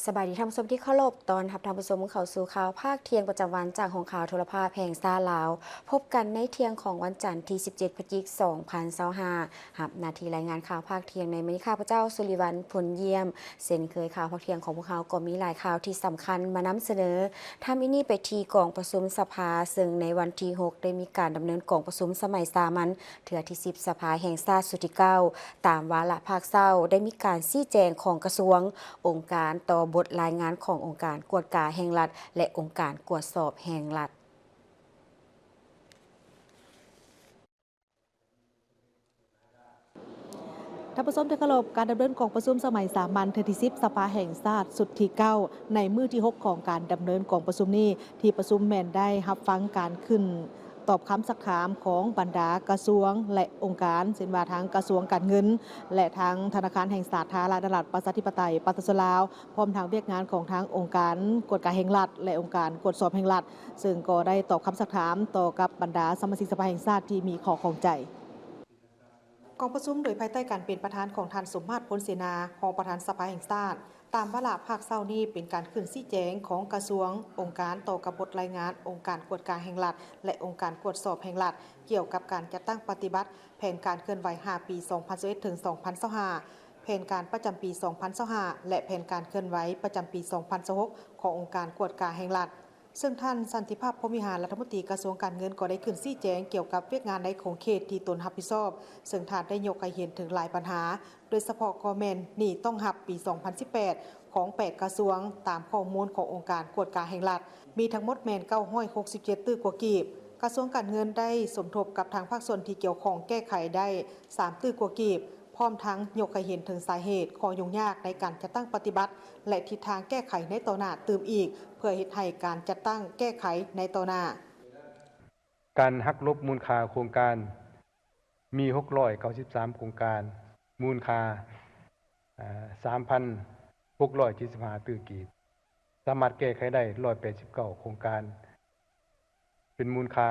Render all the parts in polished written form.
สบายดีท่านผู้ชมที่เคารพตอนรับท่านผู้ชมเข้าสู่ข่าวภาคเที่ยงประจำวันจากของข่าวโทรภาพแห่งซาลาวพบกันในเที่ยงของวันจันทร์ที่ 17 พฤศจิกายน 2025รับหน้าที่รายงานข่าวภาคเที่ยงในมื้อนี้ข้าพเจ้าสุริวัลย์ผลเยี่ยมเช่นเคยข่าวภาคเที่ยงของพวกเราก็มีหลายข่าวที่สำคัญมานำเสนอทำอินี่ไปที่กองประชุมสภาซึ่งในวันที่ 6 ได้มีการดำเนินกองประชุมสมัยสามัญเทื่อที่ 10 สภาแห่งชาติสุดที่ 9 ตามวาระภาคเศร้าได้มีการชี้แจงของกระทรวงองค์การต่อบทรายงานขององค์การกวดกาแห่งรัฐและองค์การกวดสอบแห่งรัฐท่านผู้ชมที่เคารพการดำเนินกองประชุมสมัยสามัญเทื่อที่10สภาแห่งชาติสุดที่9ในมื้อที่ 6 ของการดำเนินกองประชุมนี้ที่ประชุมแม่นได้รับฟังการขึ้นตอบคำสักถามของบรรดากระทรวงและองค์การเช่นว่าทางกระทรวงการเงินและทางธนาคารแห่งสาธารณรัฐประชาธิปไตยประชาชนลาวพร้อมทางเวียกงานของทางองค์การกวดการแห่งรัฐและองค์การกวดสอบแห่งรัฐซึ่งก็ได้ตอบคำสักถามต่อกับบรรดาสมาชิกสภาแห่งชาติที่มีข้อข้องใจกองประชุมโดยภายใต้การเป็นประธานของท่านสมมาตรพลเสนารองประธานสภาแห่งชาติตามวาระภาคเศร้านี้เป็นการขึ้นชี้แจงของกระทรวงองค์การต่อกับบทรายงานองค์การกวดการแห่งรัฐและองค์การกวดสอบแห่งรัฐเกี่ยวกับการจัดตั้งปฏิบัติแผนการเคลื่อนไหว5ปี 2021 ถึง 2025 แผนการประจำปี 2025 และแผนการเคลื่อนไหวประจำปี 2026 ขององค์การกวดการแห่งรัฐซึ่งท่านสันติภาพพรหมวิหารรัฐมนตรีกระทรวงการเงินก็ได้ขึ้นชี้แจงเกี่ยวกับเวียกงานในของเขตที่ตนรับผิดชอบซึ่งท่านได้ยกให้เห็นถึงหลายปัญหาโดยเฉพาะกอแมนหนี้ต้องหับปี 2018 ของ8กระทรวงตามข้อมูลขององค์การกวดการแห่งรัฐมีทั้งหมดแมน967ตื้อกว่ากีบกระทรวงการเงินได้สมทบกับทางภาคส่วนที่เกี่ยวข้องแก้ไขได้3ตื้อกว่ากีบพร้อมทั้งยกให้เห็นถึงสาเหตุข้อยุ่งยากในการจัดตั้งปฏิบัติและทิศทางแก้ไขในต่อหน้าเติมอีกเพื่อเฮ็ดให้การจัดตั้งแก้ไขในต่อหน้าการหักลบมูลค่าโครงการมี693โครงการมูลค่า3,675 ตื้อกีบสามารถแก้ไขได้189โครงการเป็นมูลค่า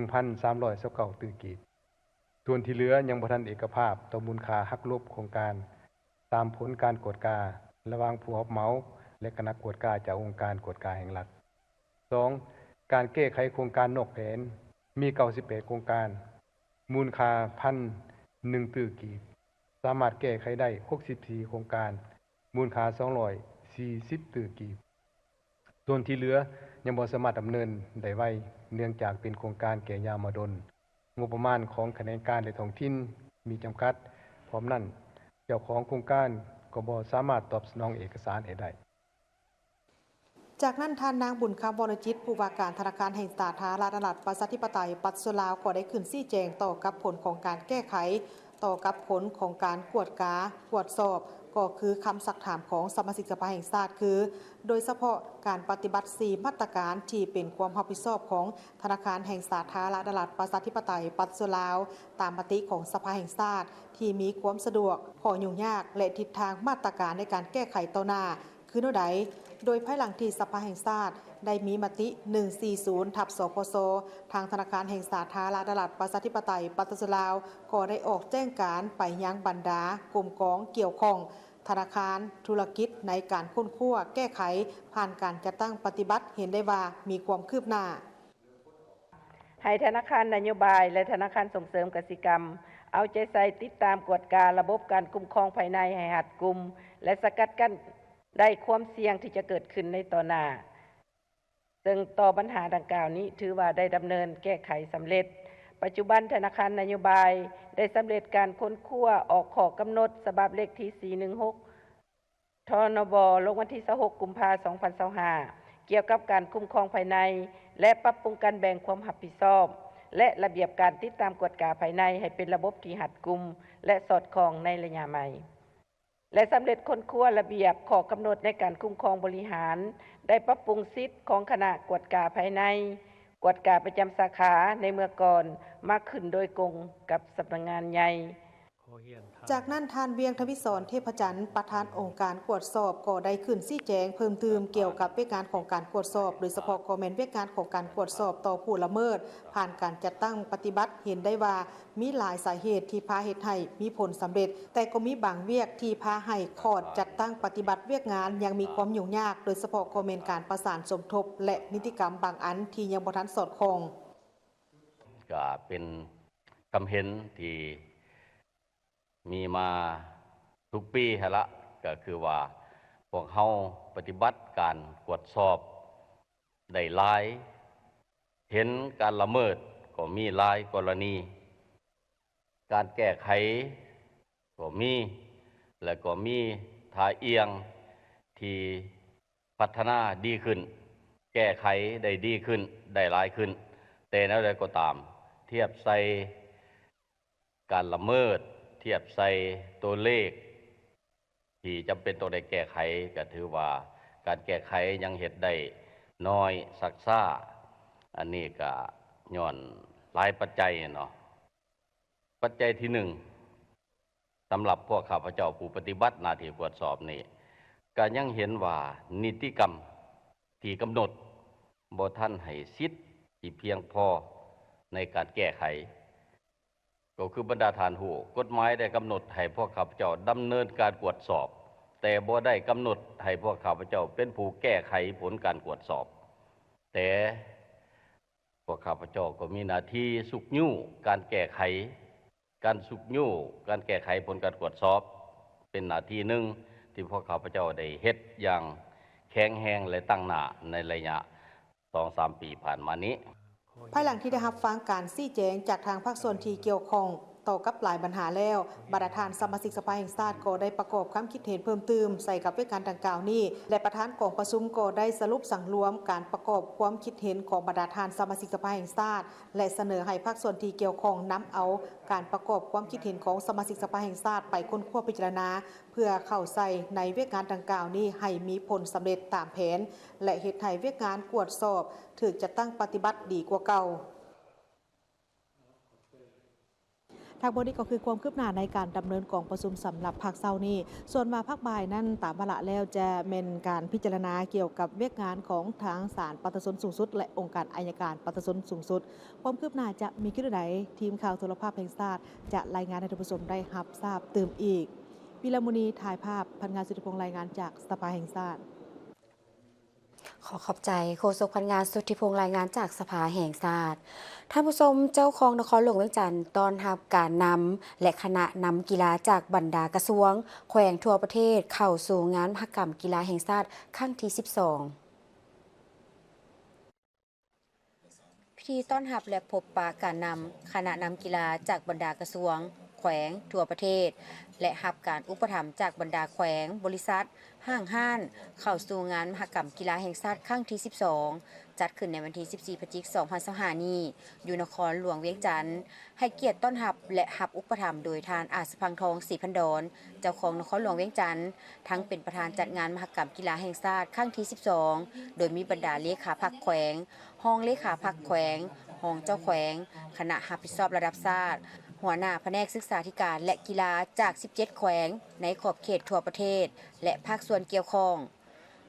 1,329 ตื้อกีบส่วนที่เหลือยังบ่ทันเอกภาพต่อมูลค่าหักลบโครงการตามผลการกวดการะหว่างผู้รับเหมาและคณะกวดการจากองค์การกวดการแห่งรัฐ 2. การแก้ไขโครงการนอกแผนมี98โครงการมูลค่า 1,001 ตื้อกีบสามารถแก้ไขได้64โครงการมูลค่า240ตื้อกีบส่วนที่เหลือยังบ่สามารถดำเนินได้ไว้เนื่องจากเป็นโครงการแก่ยาวมาดนงบประมาณของคณะการและท้องถิ่นมีจำกัดพร้อมนั้นเจ้าของโครงการก็บ่สามารถตอบสนองเอกสารให้ได้จากนั้นท่านนางบุญคำวรจิตผู้ว่าการธนาคารแห่งสาธารณรัฐประชาธิปไตยปัจจุบันลาวก็ได้ขึ้นชี้แจงต่อกับผลของการแก้ไขต่อกับผลของการกวดกวดสอบก็คือคำสักถามของสมาชิกสภาแห่งชาติคือโดยเฉพาะการปฏิบัติ4มาตรการที่เป็นความรับผิดชอบของธนาคารแห่งสาธารณรัฐประชาธิปไตยปัจจุบันลาวตามมติของสภาแห่งชาติที่มีความสะดวกข้อยุ่งยากและทิศทางมาตรการในการแก้ไขต่อหน้าคือโนใดโดยภายหลังที่สภาแห่งชาติได้มีมติ 140/สพสทางธนาคารแห่งสาธารณรัฐประชาธิปไตยปัตตานีลาวก็ได้ออกแจ้งการไปยังบรรดากรมกองเกี่ยวข้องธนาคารธุรกิจในการค้นคว้าแก้ไขผ่านการจัดตั้งปฏิบัติเห็นได้ว่ามีความคืบหน้าให้ธนาคารนโยบายและธนาคารส่งเสริมกสิกรรมเอาใจใส่ติดตามกวดการระบบการคุ้มครองภายในให้หัดกุมและสกัดกั้นได้ความเสี่ยงที่จะเกิดขึ้นในต่อหน้าซึ่งต่อปัญหาดังกล่าวนี้ถือว่าได้ดำเนินแก้ไขสำเร็จปัจจุบันธนาคารนโยบายได้สำเร็จการค้นคว้าออกข้อกำหนดฉบับเลขที่416 ทนบลงวันที่26กุมภาพันธ์2025เกี่ยวกับการคุ้มครองภายในและปรับปรุงการแบ่งความรับผิดชอบและระเบียบการติดตามกวดกาภายในให้เป็นระบบที่รัดกุมและสอดคล้องในระยะใหม่และสำเร็จค้นคว้าระเบียบข้อกำหนดในการคุ้มครองบริหารได้ปรับปรุงสิทธิของคณะกวดกาภายในกวดกาประจำสาขาในเมื่อก่อนมาขึ้นโดยกงกับสำนักงานใหญ่ จากนั้นทานเวียงทวิศรเทพจันทร์ประธานองค์การกวดสอบก็ได้ขึ้นชี้แจงเพิ่มเติมเกี่ยวกับเวียกงานของการกวดสอบโดยเฉพาะคอมเมนต์เวียกงานของการกวดสอบต่อผู้ละเมิดผ่านการจัดตั้งปฏิบัติเห็นได้ว่ามีหลายสาเหตุที่พาเหตุให้มีผลสำเร็จแต่ก็มีบางเวียกที่พาให้คอร์ดจัดตั้งปฏิบัติเวียกงานยังมีความยุ่งยากโดยเฉพาะคอมเมนต์การประสานสมทบและนิติกรรมบางอันที่ยังบ่ทันสอดคล้องก็เป็นคำเห็นที่มีมาทุกปีฮะละก็คือว่าพวกเฮาปฏิบัติการตรวจสอบได้หลายเห็นการละเมิดก็มีหลายกรณีการแก้ไขก็มีและก็มีท่าเอียงที่พัฒนาดีขึ้นแก้ไขได้ดีขึ้นได้หลายขึ้นแต่แล้วใดก็ตามเทียบใส่การละเมิดเทียบใส่ตัวเลขที่จำเป็นต้องได้แก้ไขก็ถือว่าการแก้ไขยังเฮ็ดได้น้อยสักซ่าอันนี้ก็ย้อนหลายปัจจัยเนาะปัจจัยที่หนึ่งสำหรับพวกข้าพเจ้าผู้ปฏิบัติหน้าที่ตรวจสอบนี่ก็ยังเห็นว่านิติกรรมที่กำหนดบ่ทันให้สิทธิ์ที่เพียงพอในการแก้ไขก็คือบรรดาฐานหูกฎหมายได้กำหนดให้พวกข้าพเจ้าดำเนินการตรวจสอบแต่บ่ได้กำหนดให้พวกข้าพเจ้าเป็นผู้แก้ไขผลการตรวจสอบแต่พวกข้าพเจ้าก็มีหน้าที่สุกยู่การแก้ไขการสุกยู่การแก้ไขผลการตรวจสอบเป็นหน้าที่หนึ่งที่พวกข้าพเจ้าได้เฮ็ดอย่างแข็งแรงและตั้งหน้าในระยะ 2-3 ปีผ่านมานี้ภายหลังที่ได้รับฟังการชี้แจงจากทางภาคส่วนที่เกี่ยวข้องต่อกับหลายปัญหาแล้วประธานสมาชิกสภาแห่งชาติก็ได้ประกอบความคิดเห็นเพิ่มเติมใส่กับเรื่องการดังกล่าวนี้และประธานกองประชุมก็ได้สรุปสั่งรวมการประกอบความคิดเห็นของประธานสมาชิกสภาแห่งชาติและเสนอให้ภาคส่วนที่เกี่ยวข้องนำเอาการประกอบความคิดเห็นของสมาชิกสภาแห่งชาติไปค้นคว้าพิจารณาเพื่อเข้าใส่ในเรื่องงานดังกล่าวนี้ให้มีผลสำเร็จตามแผนและเฮ็ดให้เรื่องงานกวดสอบถึงจะตั้งปฏิบัติดีกว่าเก่าทางบนี้ก็คือความคืบหน้าในการดำเนินกองประชุมสำหรับภาคเช้านี้ส่วนมาภาคบ่ายนั้นตามวาระแล้วจะเป็นการพิจารณาเกี่ยวกับเวียกงานของทางศาลปฏิบัติสูงสุดและองค์การอัยการปฏิบัติสูงสุดความคืบหน้าจะมีขึ้นใดทีมข่าวโทรภาพแห่งชาติจะรายงานให้ท่านผู้ชมได้รับทราบเติมอีกวิลามุนีถ่ายภาพพันงานสุทธิพงษ์รายงานจากสภาแห่งชาติขอขอบใจโฆษกพันงานสุทธิพงษ์รายงานจากสภาแห่งชาติท่านผู้ชมเจ้าของนครหลวงเวียงจันทร์ต้อนรับการนำและคณะนำกีฬาจากบรรดากระทรวงแขวงทั่วประเทศเข้าสู่งานมหกรรมกีฬาแห่งชาติครั้งที่ 12 พิธีต้อนรับและพบปะการนำคณะนำกีฬาจากบรรดากระทรวงแขวงทั่วประเทศและรับการอุปถัมภ์จากบรรดาแขวงบริษัทห้างห้านเข้าสู่งานมหกรรมกีฬาแห่งชาติครั้งที่ 12 จัดขึ้นในวันที่ 14 พฤศจิกายน 2025 นี้อยู่นครหลวงเวียงจันทร์ให้เกียรติต้อนรับและรับอุปถัมภ์โดยทานอาจสะพังทองศรีพันดรเจ้าของนครหลวงเวียงจันทร์ทั้งเป็นประธานจัดงานมหกรรมกีฬาแห่งชาติครั้งที่ 12 โดยมีบรรดาเลขาพรรคแขวงห้องเลขาพรรคแขวงห้องเจ้าแขวงคณะรับผิดชอบระดับชาติหัวหน้าแผนกศึกษาธิการและกีฬาจาก 17 แขวงในขอบเขตทั่วประเทศและภาคส่วนเกี่ยวข้อง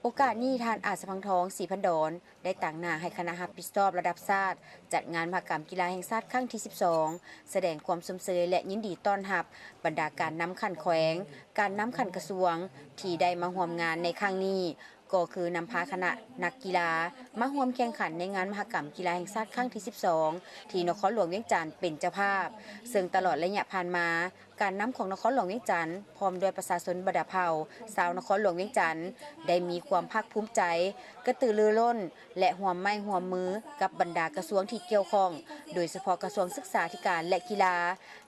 โอกาสนี้ทานอาจสะพังทองศรีพันดรได้ตั้งหน้าให้คณะรับผิดชอบระดับชาติจัดงานมหกรรมกีฬาแห่งชาติครั้งที่ 12 แสดงความสมเสยและยินดีต้อนรับบรรดาการนำขันแขวงการนำขันกระทรวงที่ได้มาร่วมงานในครั้งนี้ก็คือนำพาคณะนักกีฬามาร่วมแข่งขันในงานมหกรรมกีฬาแห่งชาติครั้งที่ 12 ที่นครหลวงเวียงจันทร์เป็นเจ้าภาพซึ่งตลอดระยะผ่านมาการนำของนครหลวงเวียงจันทร์พร้อมด้วยประชาชนบรรดาเผ่าชาวนครหลวงเวียงจันทร์ได้มีความภาคภูมิใจกระตือรือร้นและร่วมไม้ร่วมมือกับบรรดากระทรวงที่เกี่ยวข้องโดยเฉพาะกระทรวงศึกษาธิการและกีฬา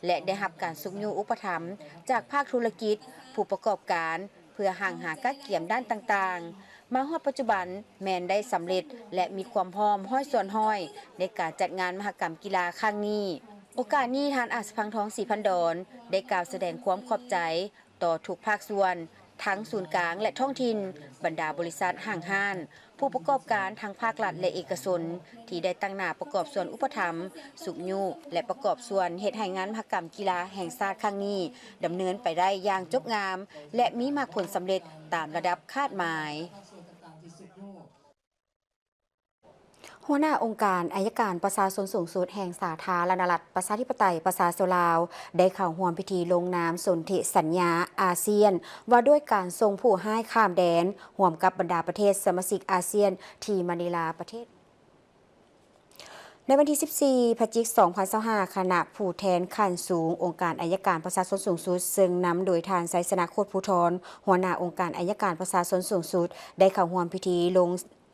และได้รับการสุขยูอุปถัมภ์จากภาคธุรกิจผู้ประกอบการเพื่อห่างหากักเกี่ยมด้านต่างๆมาฮอดปัจจุบันแมนได้สำเร็จและมีความพร้อมห้อยส่วนห้อยในการจัดงานมหกรรมกีฬาครั้งนี้โอกาสนี้ทานอาจสะพังทองศรีพันดรได้กล่าวแสดงความขอบใจต่อทุกภาคส่วน ทั้งศูนย์กลางและท้องถิ่นบรรดาบริษัทห้างห้านผู้ประกอบการทางภาครัฐและเอกชนที่ได้ตั้งหน้าประกอบส่วนอุปถัมภ์สุขยุและประกอบส่วนเฮ็ดให้งานมหกรรมกีฬาแห่งชาติครั้งนี้ดำเนินไปได้อย่างจบงามและมีมากผลสำเร็จตามระดับคาดหมายหัวหน้าองค์การอัยการประชาชนสูงสุดแห่งสาธารณรัฐประชาธิปไตยประชาชนลาวได้เข้าร่วมพิธีลงนามสนธิสัญญาอาเซียนว่าด้วยการส่งผู้ร้ายข้ามแดนร่วมกับบรรดาประเทศสมาชิกอาเซียนที่มะนิลาประเทศในวันที่ 14 พฤศจิกายน 2025 คณะผู้แทนขั้นสูงองค์การอัยการประชาชนสูงสุดซึ่งนำโดยทานไสสนะโคตรภูธรหัวหน้าองค์การอัยการประชาชนสูงสุดได้เข้าร่วมพิธีลง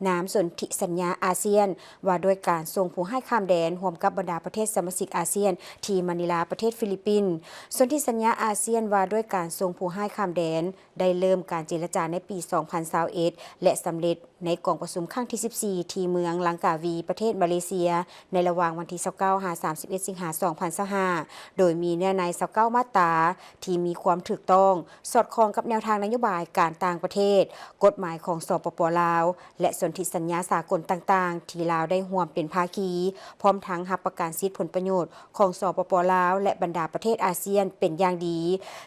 นามสนธิสัญญาอาเซียนว่าด้วยการส่งผู้ร้ายข้ามแดนร่วมกับบรรดาประเทศสมาชิกอาเซียนที่มะนิลาประเทศฟิลิปปินส์สนธิสัญญาอาเซียนว่าด้วยการส่งผู้ร้ายข้ามแดนได้เริ่มการเจรจาในปี 2021 และสำเร็จในกองประชุมครั้งที่ 14 ที่เมืองลังกาวีประเทศมาเลเซียในระหว่างวันที่ 29-31 สิงหาคม 2025 โดยมีเนื้อใน 29 มาตราที่มีความถูกต้องสอดคล้องกับแนวทางนโยบายการต่างประเทศกฎหมายของสปป.ลาวและสนธิสัญญาสากลต่างๆที่ลาวได้ร่วมเป็นภาคีพร้อมทั้งรับประกันสิทธิผลประโยชน์ของสปป.ลาวและบรรดาประเทศอาเซียนเป็นอย่างดี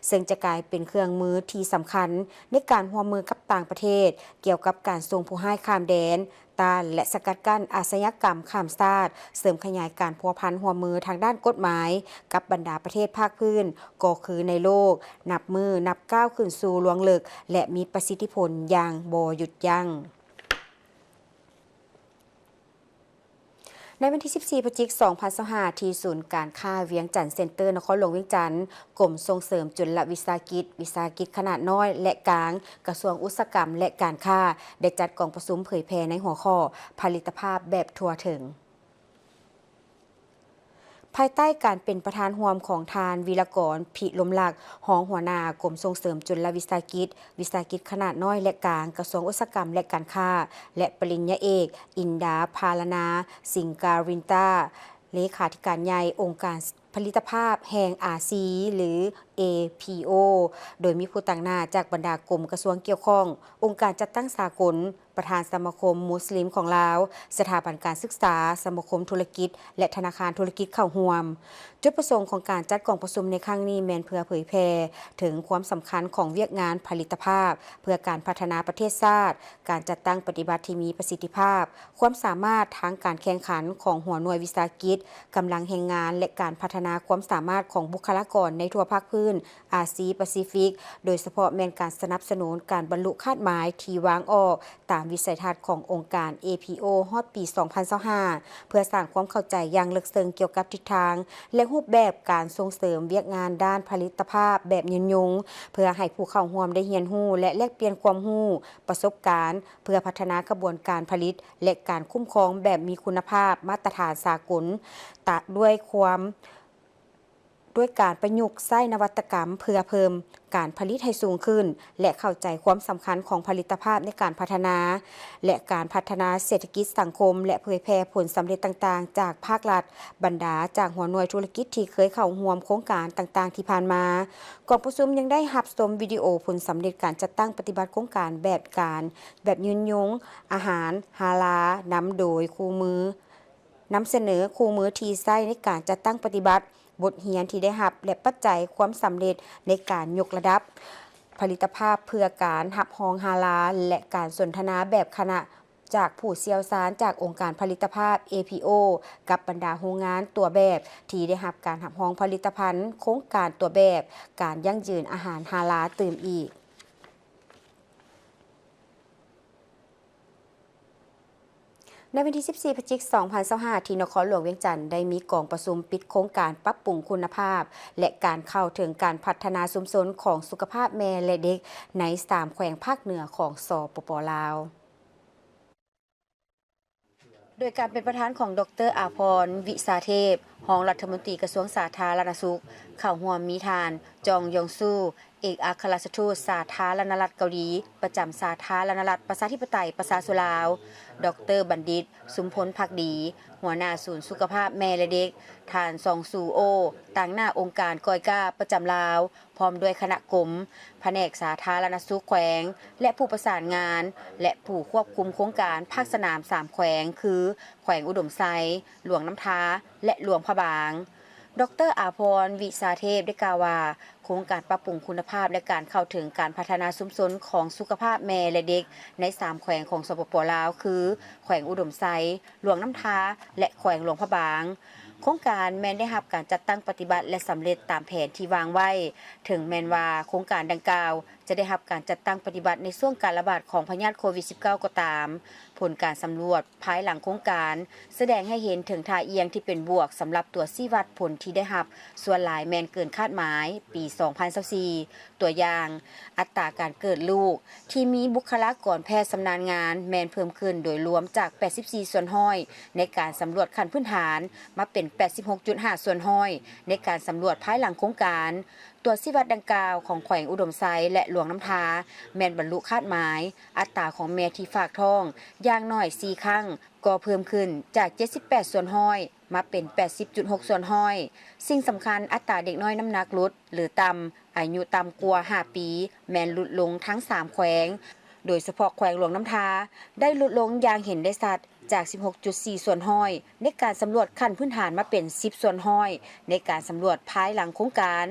ซึ่งจะกลายเป็นเครื่องมือที่สำคัญในการร่วมมือกับต่างประเทศเกี่ยวกับการส่งผู้ร้ายข้ามแดนต้านและสกัดกั้นอาชญากรรมข้ามชาติเสริมขยายการพัวพันร่วมมือทางด้านกฎหมายกับบรรดาประเทศภาคพื้นก็คือในโลกนับก้าวขึ้นสู่ลวงลึกและมีประสิทธิผลอย่างบ่หยุดยั้งในวันที่ 14 พฤศจิกายน 2025 ที่ศูนย์การค้าเวียงจันทน์เซ็นเตอร์นครหลวงเวียงจันทน์กรมส่งเสริมจุลวิสาหกิจขนาดน้อยและกลางกระทรวงอุตสาหกรรมและการค้าได้จัดกองประชุมเผยแพร่ในหัวข้อผลิตภาพแบบทั่วถึงภายใต้การเป็นประธานร่วมของทานวีรกรพิลมลักษ์รองหัวหน้ากรมส่งเสริมจุลวิสาหกิจขนาดน้อยและกลางกระทรวงอุตสาหกรรมและการค้าและปริญญาเอกอินดาพาลนาสิงการินตาเลขาธิการใหญ่องค์การผลิตภาพแห่งอาซีหรือ APO โดยมีผู้ต่างหน้าจากบรรดากรมกระทรวงเกี่ยวข้ององค์การจัดตั้งสากลประธานสมาคมมุสลิมของลาวสถาบันการศึกษาสมาคมธุรกิจและธนาคารธุรกิจเข้าร่วมจุดประสงค์ของการจัดกองประชุมในครั้งนี้แม่นเพื่อเผยแพร่ถึงความสำคัญของเวียกงานผลิตภาพเพื่อการพัฒนาประเทศชาติการจัดตั้งปฏิบัติที่มีประสิทธิภาพความสามารถทางการแข่งขันของหัวหน่วยวิสาหกิจกำลังแรงงานและการพัฒนาความสามารถของบุคลากรในทั่วภาคพื้นอาซีแปซิฟิกโดยเฉพาะแม่นการสนับสนุนการบรรลุคาดหมายที่วางออกตามวิสัยทัศน์ขององค์การ APO ฮอดปี 2025 เพื่อสร้างความเข้าใจอย่างลึกซึ้งเกี่ยวกับทิศทางและรูปแบบการส่งเสริมเวียกงานด้านผลิตภาพแบบยืนยงเพื่อให้ผู้เข้าร่วมได้เรียนรู้และแลกเปลี่ยนความรู้ประสบการณ์เพื่อพัฒนากระบวนการผลิตและการคุ้มครองแบบมีคุณภาพมาตรฐานสากลด้วยการประยุกต์ใช้นวัตกรรมเพื่อเพิ่มการผลิตให้สูงขึ้นและเข้าใจความสำคัญของผลิตภาพในการพัฒนาและการพัฒนาเศรษฐกิจสังคมและเผยแพร่ผลสำเร็จต่างๆจากภาครัฐบรรดาจากหัวหน่วยธุรกิจที่เคยเข้าร่วมโครงการต่างๆที่ผ่านมากองประชุมยังได้รับชมวิดีโอผลสำเร็จการจัดตั้งปฏิบัติโครงการแบบยืนยงอาหารฮาลาลนำโดยคู่มือนำเสนอคู่มือที่ใช้ในการจัดตั้งปฏิบัติบทเรียนที่ได้รับและปัจจัยความสำเร็จในการยกระดับผลิตภาพเพื่อการรับรองฮาลาลและการสนทนาแบบคณะจากผู้เชี่ยวชาญจากองค์การผลิตภาพ APO กับบรรดาโรงงานตัวแบบที่ได้รับการรับรองผลิตภัณฑ์โครงการตัวแบบการยั่งยืนอาหารฮาลาลตื่มอีกในวันที่ 14 พฤศจิกายน 2025 ที่นครหลวงเวียงจันทน์ได้มีกองประชุมปิดโครงการปรับปรุงคุณภาพและการเข้าถึงการพัฒนาชุมชนของสุขภาพแม่และเด็กใน3แขวงภาคเหนือของสปป.ลาวโดยการเป็นประธานของดร.อาภรณ์ วิสาเทพ รองรัฐมนตรีกระทรวงสาธารณสุขเข้าร่วมมีทาน จองยองซูเอกอัครราชทูตสาธารณรัฐเกาหลีประจำสาธารณรัฐประชาธิปไตยประชาชนลาว ดร.บัณฑิต สุมพลภักดี หัวหน้าศูนย์สุขภาพแม่และเด็กท่านซองซูโอต่างหน้าองค์การกอยก้าประจำลาว พร้อมด้วยคณะกรมแผนกสาธารณสุขแขวง และผู้ประสานงาน และผู้ควบคุมโครงการภาคสนาม3แขวง คือแขวงอุดมไซหลวงน้ำท้า และหลวงพระบาง ดร.อาภรณ์ วิสาเทพได้กล่าวว่าโครงการปรับปรุงคุณภาพและการเข้าถึงการพัฒนาชุมชนของสุขภาพแม่และเด็กใน3แขวงของสปป.ลาวคือแขวงอุดมไซหลวงน้ำท้าและแขวงหลวงพระบางโครงการแม้นได้รับการจัดตั้งปฏิบัติและสำเร็จตามแผนที่วางไว้ถึงแม้นว่าโครงการดังกล่าวจะได้รับการจัดตั้งปฏิบัติในช่วงการระบาดของพยาธิโควิด -19 ก็ตามผลการสำรวจภายหลังโครงการแสดงให้เห็นถึงท่าเอียงที่เป็นบวกสำหรับตัวชี้วัดผลที่ได้รับส่วนหลายแมนเกินคาดหมายปี 2024 ตัวอย่างอัตราการเกิดลูกที่มีบุคลากรแพทย์ชำนาญงานแมนเพิ่มขึ้นโดยรวมจาก 84 ส่วนห้อยในการสำรวจขั้นพื้นฐานมาเป็น 86.5 ส่วนห้อยในการสำรวจภายหลังโครงการตัวชี้วัดดังกล่าวของแขวงอุดมไซและหลวงน้ำทาแมนบรรลุคาดหมายอัตราของแม่ที่ฝากท้องอย่างน้อย4ครั้งก็เพิ่มขึ้นจาก 78 ส่วนห้อยมาเป็น 80.6 ส่วนห้อยสิ่งสำคัญอัตราเด็กน้อยน้ำหนักลดหรือต่ำอายุต่ำกว่า5ปีแมนลดลงทั้ง3แขวงโดยเฉพาะแขวงหลวงน้ำทาได้ลดลงอย่างเห็นได้ชัดจาก 16.4 ส่วนห้อยในการสำรวจขั้นพื้นฐานมาเป็น 10 ส่วนห้อยในการสำรวจภายหลังโครงการ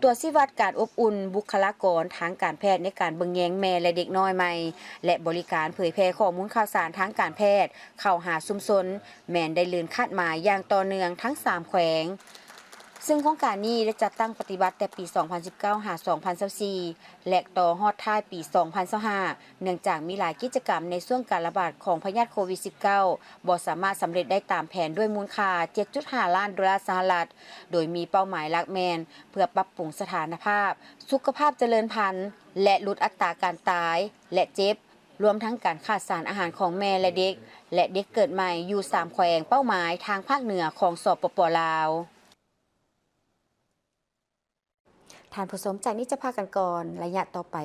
ตัวชี้วัดการอบอุ่นบุคลากรทางการแพทย์ในการเบิ่งแยงแม่และเด็กน้อยใหม่และบริการเผยแพร่ข้อมูลข่าวสารทางการแพทย์เข้าหาชุมชนแม่นได้เลื่อนคาดหมายอย่างต่อเนื่องทั้ง3แขวงซึ่งโครงการนี้ได้จัดตั้งปฏิบัติแต่ปี 2019 หา 2024 และต่อฮอดท้ายปี 2025 เนื่องจากมีหลายกิจกรรมในช่วงการระบาดของพยาธิโควิด -19 บ่สามารถสำเร็จได้ตามแผนด้วยมูลค่า 7.5 ล้านดอลลาร์สหรัฐโดยมีเป้าหมายหลักแมนเพื่อปรับปรุงสถานภาพสุขภาพเจริญพันธุ์และลดอัตราการตายและเจ็บรวมทั้งการขาดสารอาหารของแม่และเด็กและเด็กเกิดใหม่อยู่3แขวงเป้าหมายทางภาคเหนือของสปป.ลาวท่านผู้ชมจากนี้จะพากันก่อนระยะต่อไป